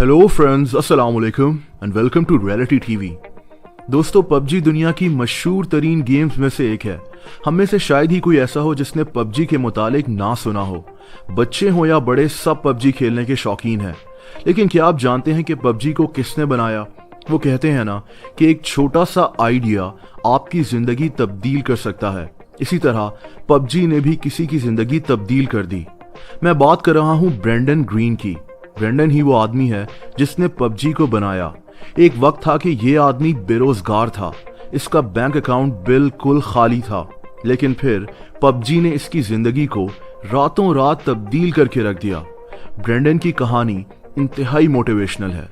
Hello friends, अस्सलाम वालेकुम and welcome to reality TV. दोस्तों, पबजी दुनिया की मशहूर तरीन गेम्स में से एक है। हम में से शायद ही कोई ऐसा हो जिसने पबजी के मुतालिक ना सुना हो। बच्चे हो या बड़े, सब पबजी खेलने के शौकीन हैं। लेकिन क्या आप जानते हैं कि पबजी को किसने बनाया? वो कहते हैं ना कि एक छोटा सा आइडिया आपकी जिंदगी तब्दील कर सकता है। इसी तरह पबजी ने भी किसी की जिंदगी तब्दील कर दी। मैं बात कर रहा हूँ ब्रेंडन ग्रीन की। ब्रेंडन ही वो आदमी है जिसने पबजी को बनाया। एक वक्त था कि ये आदमी बेरोजगार था, इसका बैंक अकाउंट बिल्कुल खाली था। लेकिन फिर पबजी ने इसकी जिंदगी को रातों रात तब्दील करके रख दिया। ब्रेंडन की कहानी इंतहाई मोटिवेशनल है।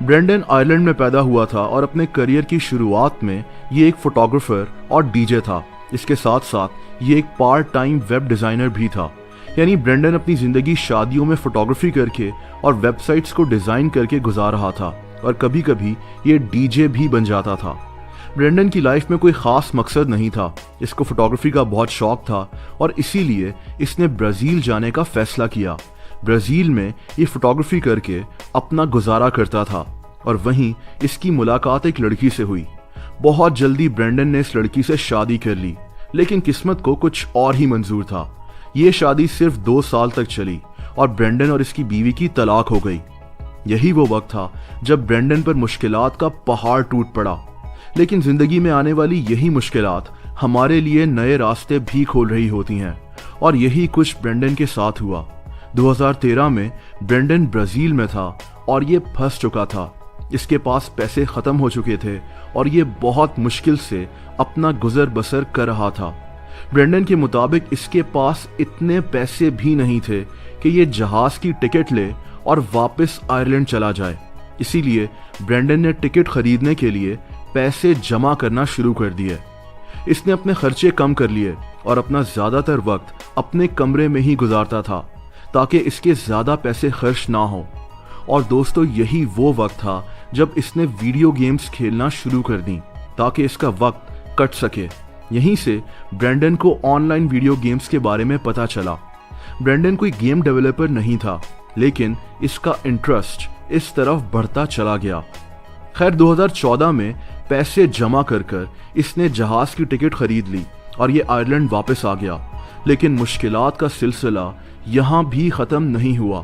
ब्रेंडन आयरलैंड में पैदा हुआ था और अपने करियर की शुरुआत में ये एक फोटोग्राफर और डीजे था। इसके साथ साथ ये एक पार्ट टाइम वेब डिजाइनर भी था। यानी ब्रेंडन अपनी जिंदगी शादियों में फोटोग्राफी करके और वेबसाइट्स को डिजाइन करके गुजार रहा था, और कभी कभी ये डीजे भी बन जाता था। ब्रेंडन की लाइफ में कोई खास मकसद नहीं था। इसको फोटोग्राफी का बहुत शौक था और इसीलिए इसने ब्राजील जाने का फैसला किया। ब्राजील में ये फोटोग्राफी करके अपना गुजारा करता था और वहीं इसकी मुलाकात एक लड़की से हुई। बहुत जल्दी ब्रेंडन ने इस लड़की से शादी कर ली, लेकिन किस्मत को कुछ और ही मंजूर था। ये शादी सिर्फ 2 साल तक चली और ब्रेंडन और इसकी बीवी की तलाक हो गई। यही वो वक्त था जब ब्रेंडन पर मुश्किलात का पहाड़ टूट पड़ा। लेकिन जिंदगी में आने वाली यही मुश्किलात हमारे लिए नए रास्ते भी खोल रही होती हैं, और यही कुछ ब्रेंडन के साथ हुआ। 2013 में ब्रेंडन ब्राजील में था और ये फंस चुका था। इसके पास पैसे खत्म हो चुके थे और ये बहुत मुश्किल से अपना गुजर बसर कर रहा था। ब्रेंडन के मुताबिक इसके पास इतने पैसे भी नहीं थे कि ये जहाज की टिकट ले और वापस आयरलैंड चला जाए। इसीलिए ब्रेंडन ने टिकट खरीदने के लिए पैसे जमा करना शुरू कर दिए। इसने अपने खर्चे कम कर लिए और अपना ज्यादातर वक्त अपने कमरे में ही गुजारता था ताकि इसके ज्यादा पैसे खर्च ना हो। और दोस्तों, यही वो वक्त था जब इसने वीडियो गेम्स खेलना शुरू कर दी ताकि इसका वक्त कट सके। यहीं से ब्रेंडन को ऑनलाइन वीडियो गेम्स के बारे में पता चला। ब्रेंडन कोई गेम डेवलपर नहीं था, लेकिन इसका इंटरेस्ट इस तरफ बढ़ता चला गया। खैर, 2014 में पैसे जमा कर इसने जहाज की टिकट खरीद ली और ये आयरलैंड वापस आ गया। लेकिन मुश्किलात का सिलसिला यहाँ भी खत्म नहीं हुआ।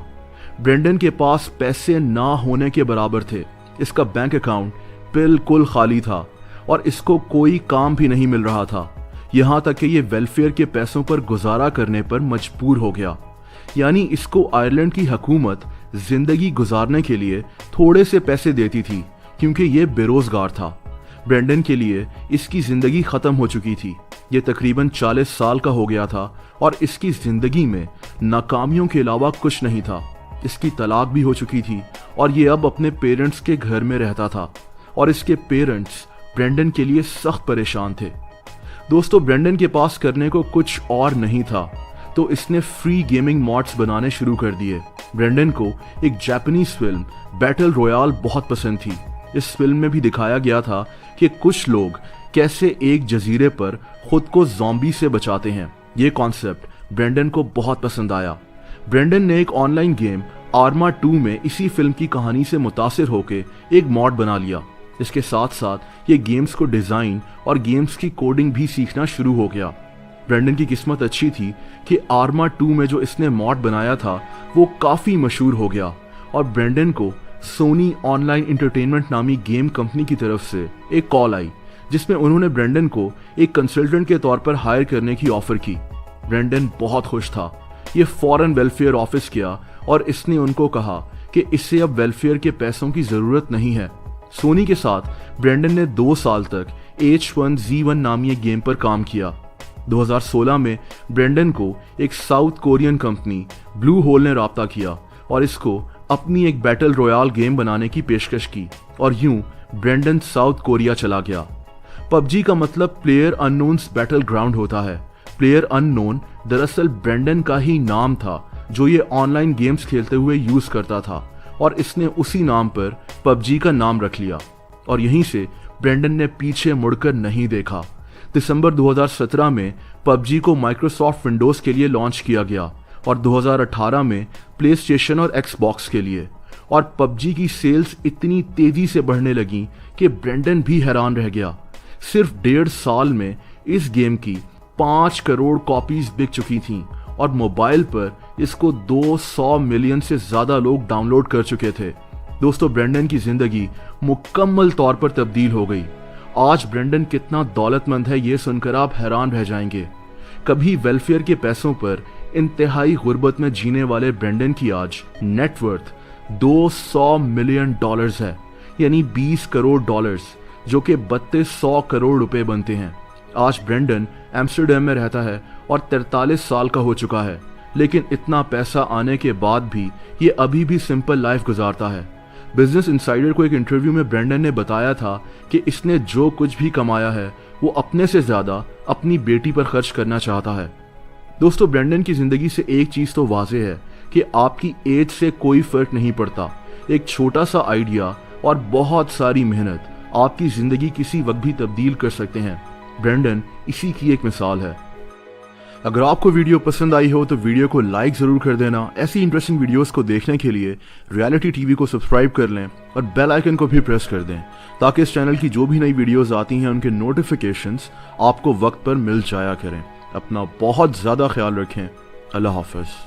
ब्रेंडन के पास पैसे ना होने के बराबर थे। इसका बैंक अकाउंट बिल्कुल खाली था और इसको कोई काम भी नहीं मिल रहा था। यहाँ तक कि ये वेलफेयर के पैसों पर गुजारा करने पर मजबूर हो गया। यानी इसको आयरलैंड की हुकूमत जिंदगी गुजारने के लिए थोड़े से पैसे देती थी क्योंकि ये बेरोजगार था। ब्रेंडन के लिए इसकी जिंदगी खत्म हो चुकी थी। ये तकरीबन 40 साल का हो गया था और इसकी जिंदगी में नाकामियों के अलावा कुछ नहीं था। इसकी तलाक भी हो चुकी थी और ये अब अपने पेरेंट्स के घर में रहता था, और इसके पेरेंट्स ब्रेंडन के लिए सख्त परेशान थे। दोस्तों, ब्रेंडन के पास करने को कुछ और नहीं था, तो इसने फ्री गेमिंग मॉड्स बनाने शुरू कर दिए। ब्रेंडन को एक जापानीज फिल्म बैटल रॉयल बहुत पसंद थी। इस फिल्म में भी दिखाया गया था कि कुछ लोग कैसे एक जजीरे पर खुद को ज़ॉम्बी से बचाते हैं। ये कॉन्सेप्ट ब्रेंडन को बहुत पसंद आया। ब्रेंडन ने एक ऑनलाइन गेम आर्मा 2 में इसी फिल्म की कहानी से मुतासिर होकर एक मॉड बना लिया। इसके साथ साथ ये गेम्स को डिजाइन और गेम्स की कोडिंग भी सीखना शुरू हो गया। ब्रेंडन की किस्मत अच्छी थी कि आर्मा 2 में जो इसने मॉड बनाया था वो काफी मशहूर हो गया, और ब्रेंडन को सोनी ऑनलाइन एंटरटेनमेंट नामी गेम कंपनी की तरफ से एक कॉल आई जिसमें उन्होंने ब्रेंडन को एक कंसल्टेंट के तौर पर हायर करने की ऑफर की। ब्रेंडन बहुत खुश था। ये फॉरेन वेलफेयर ऑफिस गया और इसने उनको कहा कि इससे अब वेलफेयर के पैसों की जरूरत नहीं है। सोनी के साथ ब्रेंडन ने 2 साल तक H1Z1 नामी एक गेम पर काम किया। 2016 में ब्रेंडन को एक South Korean company Blue Hole ने राब्ता किया और इसको अपनी एक बैटल रॉयल गेम बनाने की पेशकश की, और यूं ब्रेंडन साउथ कोरिया चला गया। पबजी का मतलब प्लेयर अननोन्स बैटल ग्राउंड होता है। प्लेयर अननोन दरअसल ब्रेंडन का ही नाम था जो ये ऑनलाइन गेम्स खेलते हुए यूज करता था, और इसने उसी नाम पर पबजी का नाम रख लिया। और यहीं से ब्रेंडन ने पीछे मुड़कर नहीं देखा। दिसंबर 2017 में पबजी को माइक्रोसॉफ्ट विंडोज के लिए लॉन्च किया गया और 2018 में प्ले स्टेशन और एक्सबॉक्स के लिए। और पबजी की सेल्स इतनी तेजी से बढ़ने लगी कि ब्रेंडन भी हैरान रह गया। सिर्फ 1.5 साल में इस गेम की 5 करोड़ कॉपीज बिक चुकी थीं और मोबाइल पर इसको 200 मिलियन से ज्यादा लोग डाउनलोड कर चुके थे। दोस्तों, ब्रेंडन की जिंदगी मुकम्मल तौर पर तब्दील हो गई। आज ब्रेंडन कितना दौलतमंद है ये सुनकर आप हैरान रह जाएंगे। कभी वेलफेयर के पैसों पर इंतहाई गुर्बत में जीने वाले ब्रेंडन की आज नेटवर्थ 200 मिलियन डॉलर्स है, यानी 20 करोड़ डॉलर्स, जो कि 3200 करोड़ रुपए बनते हैं। आज ब्रेंडन एम्स्टर्डम में रहता है और 43 साल का हो चुका है, लेकिन इतना पैसा आने के बाद भी ये अभी भी सिंपल लाइफ गुजारता है। बिजनेस इनसाइडर को एक इंटरव्यू में ब्रेंडन ने बताया था कि इसने जो कुछ भी कमाया है वो अपने से ज्यादा अपनी बेटी पर खर्च करना चाहता है। दोस्तों, ब्रेंडन की जिंदगी से एक चीज तो वाज़ेह है कि आपकी एज से कोई फर्क नहीं पड़ता। एक छोटा सा आइडिया और बहुत सारी मेहनत आपकी जिंदगी किसी वक्त भी तब्दील कर सकते हैं। ब्रेंडन इसी की एक मिसाल है। अगर आपको वीडियो पसंद आई हो तो वीडियो को लाइक जरूर कर देना। ऐसी इंटरेस्टिंग वीडियोस को देखने के लिए रियलिटी टीवी को सब्सक्राइब कर लें और बेल आइकन को भी प्रेस कर दें, ताकि इस चैनल की जो भी नई वीडियोस आती हैं उनके नोटिफिकेशंस आपको वक्त पर मिल जाया करें। अपना बहुत ज़्यादा ख्याल रखें। अल्लाह हाफ़िज़।